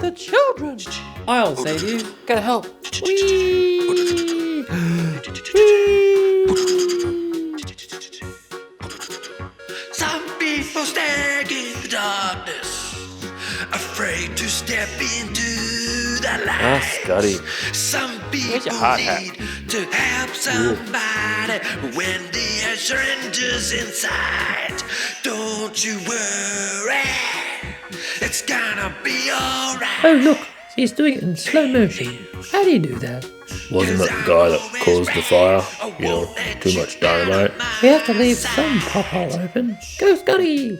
save the children. I'll save you. Gotta help. Whee! Some people stand in the darkness, afraid to step into the light. Scotty. Some Where's people your hard hat? need to help somebody when the answer enters inside. Don't you worry, it's gonna be alright. Oh look, he's doing it in slow motion. How do you do that? Wasn't that the guy that caused the fire? You know, too much dynamite. We have to leave some pothole open. Go, Scotty!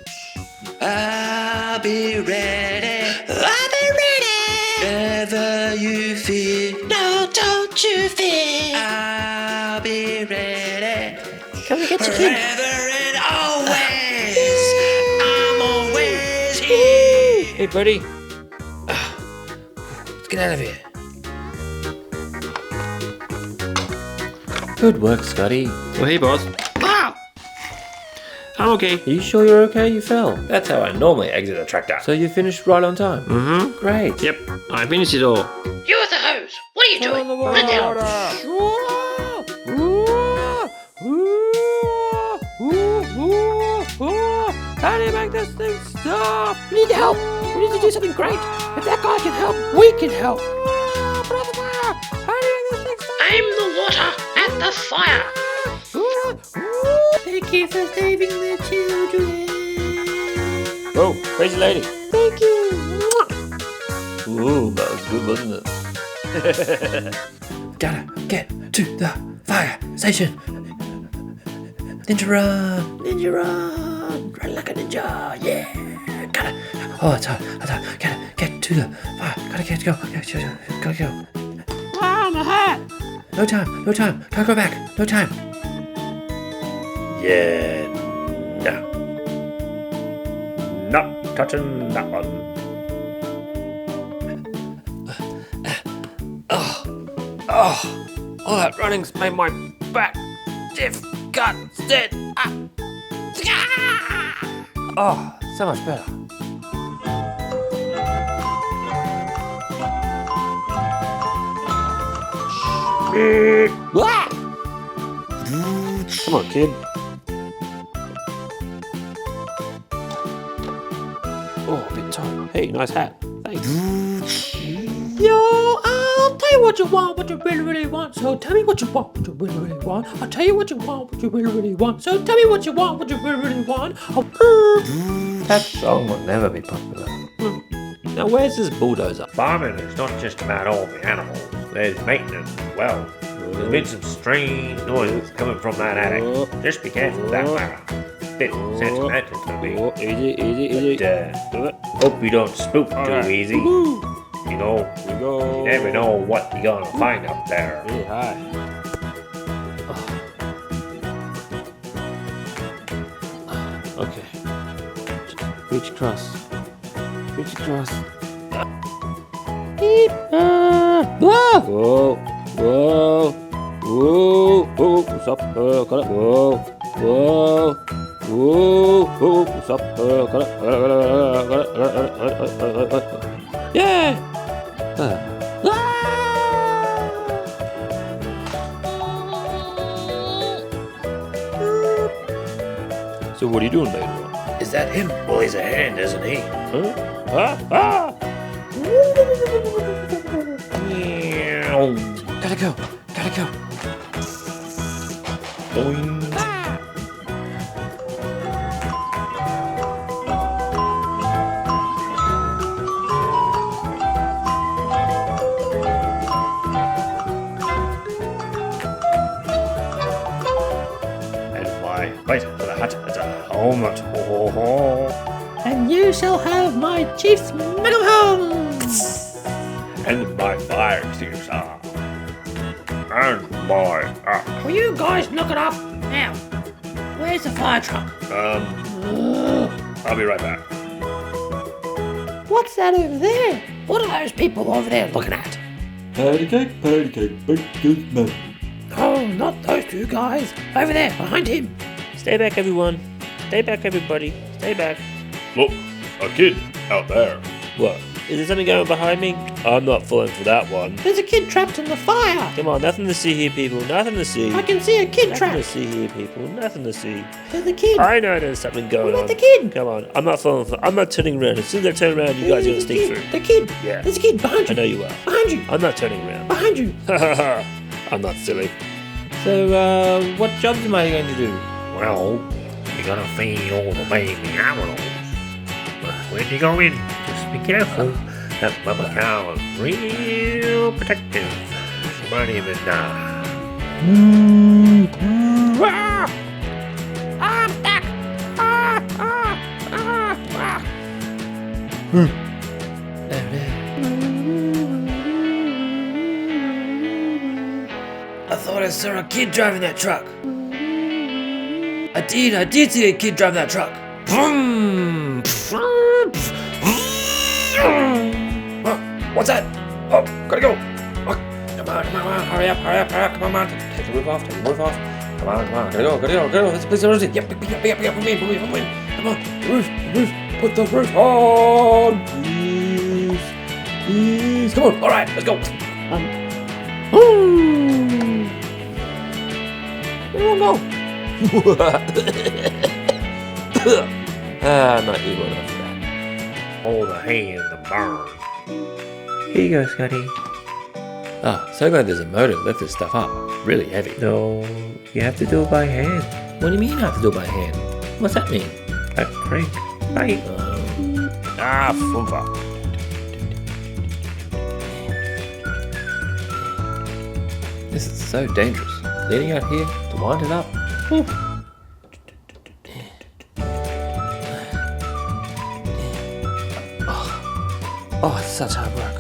I'll be ready. I'll be ready. Whenever you feel. No, don't you fear. I'll be ready. Come and get your kid. Forever and always. I'm always here. Hey, buddy. Let's get out of here. Good work, Scotty. Well, hey, boss. Ah! I'm okay. Are you sure you're okay? You fell. That's how I normally exit a tractor. So you finished right on time? Mm-hmm. Great. Yep, I finished it all. You with the hose. What are you doing? Run down. How do you make this thing stop? We need help. We need to do something great. If that guy can help, we can help. How do you make this thing stop? Aim the water at the fire. Thank you for saving the children. Oh, crazy lady. Thank you. Ooh, that was good, wasn't it? Gotta get to the fire station. Ninja run, ninja run, run like a ninja, yeah. Gotta, oh, it's hard. Gotta get to the fire. Gotta go. Gotta go. Ah, my hat. No time. Can't go back. No time. Yeah, no. Not touching that one. All that running's made my back stiff, gut, stiff. Oh, so much better. Come on, kid. Oh, a bit tight. Hey, nice hat. Thanks. Yo, I'll tell you what you want, what you really want. So tell me what you want, what you really want. I'll tell you what you want, what you really want. So tell me what you want, what you really want. That song will never be popular. Now, where's this bulldozer? Farming is not just about all the animals. There's maintenance as well. There's been some strange noises coming from that attic. Just be careful with that wire. Bit sentimental to me. Easy. But, hope you don't spook too easy. You know, you never know what you're gonna find up there. Really high. Okay. Reach across. Beep. Whoa. Stop. Got it. Whoa. Stop. Got it. Yeah. So what are you doing, baby? Is that him? Well, he's a hand, isn't he? Gotta go. Boing. And my place for the hut is a home at home. And you shall have my chief's metal home. And my fire extinguisher. And my Will you guys knock it off? Now, where's the fire truck? I'll be right back. What's that over there? What are those people over there looking at? Patty cake, baked good man. Oh, not those two guys. Over there, behind him. Stay back, everyone. Stay back, everybody. Stay back. Look, a kid out there. What? Is there something going on behind me? I'm not falling for that one. There's a kid trapped in the fire. Come on, nothing to see here, people. Nothing to see. I can see a kid Nothing to trapped. see here, people. Nothing to see. There's a kid. I know there's something going What on. about the kid? Come on, I'm not falling for. I'm not turning around. As soon as I turn around, you guys are gonna sneak through. The kid. Yeah. There's a kid behind I you. know you are. Behind you. I'm not turning around. Behind you. I'm not silly. So, what jobs am I going to do? Well, you gotta feed all the baby animals. But when you go in, just be careful. That mama cow is real protective. She might even die. I'm stuck. I thought I saw a kid driving that truck. I did see a kid driving that truck. Vroom. Oh, what's that? Oh, gotta go. Oh, come on, hurry up, come on. Take the roof off. Come on, gotta go. Let's place the roof. Yep, put me. Come on, the roof. Put the roof on. Please. Come on, all right, let's go. I'm not evil enough for that. All the hay in the barn. Here you go, Scotty. Oh, so glad there's a motor to lift this stuff up. Really heavy. No, you have to do it by hand. What do you mean I have to do it by hand? What's that mean? A crank. Right. Fumba. This is so dangerous. Leaning out here to wind it up. Oh, it's such hard work.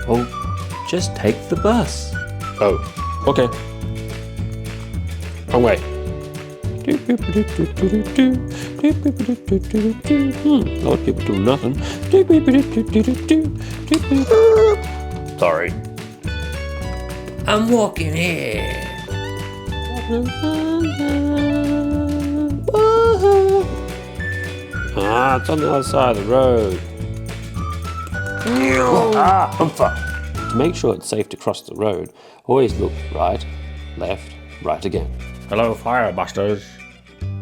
Oh, just take the bus. Oh, okay. Wrong way. A lot of people do nothing. Sorry. I'm walking here. It's on the other side of the road. To make sure it's safe to cross the road, always look right, left, right again. Hello, firebusters.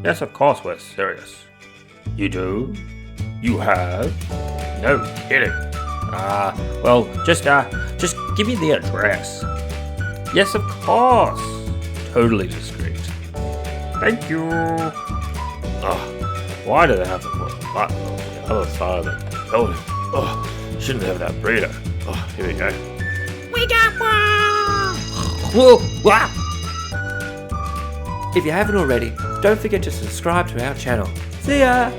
Yes, of course we're serious. You do? You have? No kidding. Well, just give me the address. Yes, of course. Totally discreet. Thank you. Why do they have to put a button on the other side of the building? Shouldn't have that breeder. Here we go. We got one. Whoa! Wow! If you haven't already, don't forget to subscribe to our channel. See ya!